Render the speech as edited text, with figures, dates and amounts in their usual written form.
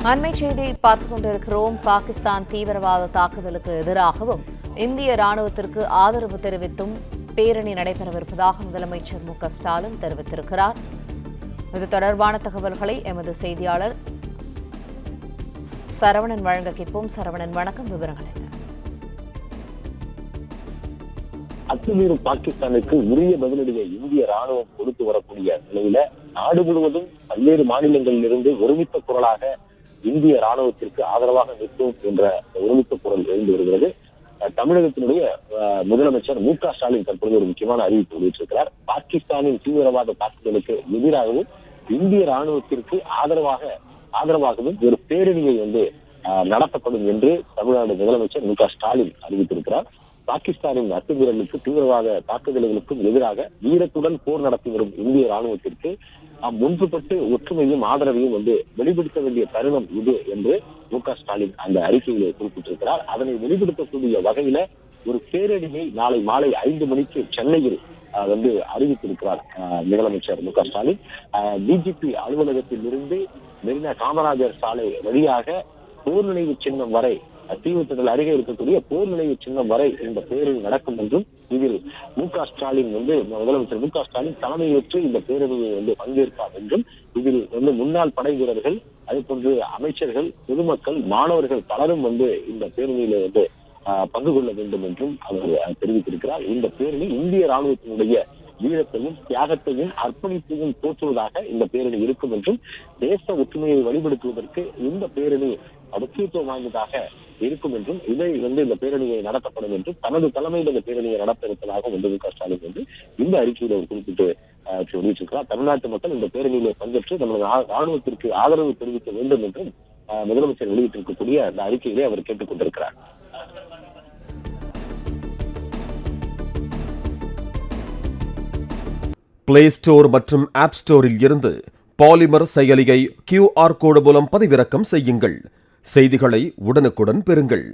அண்மை செய்தியை பார்த்துக் கொண்டிருக்கிறோம். பாகிஸ்தான் தீவிரவாத தாக்குதலுக்கு எதிராகவும் இந்திய ராணுவத்திற்கு ஆதரவு தெரிவித்தும் பேரணி நடைபெறவிருப்பதாக முதலமைச்சர் மு.க.ஸ்டாலின் தெரிவித்திருக்கிறார். இது தொடர்பான தகவல்களை எமது செய்தியாளர் சரவணன் வழங்க கேட்போம். சரவணன், வணக்கம். விவரங்கள் என்ன? அத்துமீறும் பாகிஸ்தானுக்கு உரிய பதிலடியை இந்திய ராணுவம் கொடுத்து வரக்கூடிய நிலையில நாடு முழுவதும் பல்வேறு மாநிலங்களிலிருந்து ஒருமித்த குரலாக இந்திய ராணுவத்திற்கு ஆதரவாக நிற்கும் என்ற ஒருமித்த குரல் எழுந்து வருகிறது. தமிழகத்தினுடைய முதலமைச்சர் மு.க.ஸ்டாலின் தற்போது ஒரு முக்கியமான அறிவிப்பு வெளியிட்டிருக்கிறார். பாகிஸ்தானின் தீவிரவாத தாக்குதலுக்கு எதிராகவும் இந்திய ராணுவத்திற்கு ஆதரவாகவும் ஒரு பேரணியை நடத்தப்படும் என்று தமிழ்நாடு முதலமைச்சர் மு.க.ஸ்டாலின் அறிவித்திருக்கிறார். பாகிஸ்தானின் அத்துமீறலுக்கு தீவிரவாத தாக்குதல்களுக்கும் எதிராக வீரத்துடன் போர் நடத்தி வரும் இந்திய ராணுவத்திற்கு ஒன்றுபட்டு ஒற்றுமையும் ஆதரவையும் வெளிப்படுத்த வேண்டிய தருணம் இது என்று மு.க.ஸ்டாலின் அந்த அறிக்கையிலே குறிப்பிட்டிருக்கிறார். அதனை வெளிப்படுத்தக்கூடிய வகையில ஒரு பேரணியை நாளை மாலை 5 மணிக்கு சென்னையில் அறிவித்திருக்கிறார் முதலமைச்சர் மு.க.ஸ்டாலின். டிஜிபி அலுவலகத்தில் இருந்து மெரினா காமராஜர் சாலை வழியாக போர் நினைவு சின்னம் வரை, தீவுத்திடல் அருகே இருக்கக்கூடிய போர் நினைவு சின்னம் வரை இந்த பேரணி நடக்கும் என்றும், இதில் மு.க.ஸ்டாலின் முதலமைச்சர் மு.க.ஸ்டாலின் தலைமையேற்று இந்த பேரணியை பங்கேற்பார் என்றும், இதில் முன்னாள் படை வீரர்கள், அதுபோன்று அமைச்சர்கள், பொதுமக்கள், மாணவர்கள் பலரும் இந்த பேரணியில பங்கு கொள்ள வேண்டும் என்றும் அவர் தெரிவித்திருக்கிறார். இந்த பேரணி இந்திய ராணுவத்தினுடைய வீரத்தையும் தியாகத்தையும் அர்ப்பணிப்பையும் போற்றுவதாக இந்த பேரணி இருக்கும் என்றும், தேச ஒற்றுமையை வழிபடுத்துவதற்கு இந்த பேரணி முக்கியத்துவம் வாய்ந்ததாக இருக்கும் என்றும், இதை இந்த பேரணியை நடத்தப்படும் என்றும், தனது தலைமையில் இந்த பேரணியை நடத்த இருப்பதாக மு.க.ஸ்டாலின் இந்த அறிக்கையில குறிப்பிட்டு வெளியிட்டிருக்கிறார். தமிழ்நாட்டு மக்கள் இந்த பேரணியிலே பங்கேற்று தமது ராணுவத்திற்கு ஆதரவு தெரிவிக்க வேண்டும் என்றும் முதலமைச்சர் வெளியிட்டிருக்கக்கூடிய அந்த அறிக்கையிலே அவர் கேட்டுக் கொண்டிருக்கிறார். பிளே ஸ்டோர் மற்றும் ஆப் ஸ்டோரில் இருந்து பாலிமர் செயலியை QR கோடு மூலம் பதிவிறக்கம் செய்யுங்கள். செய்திகளை உடனுக்குடன் பெறுங்கள்.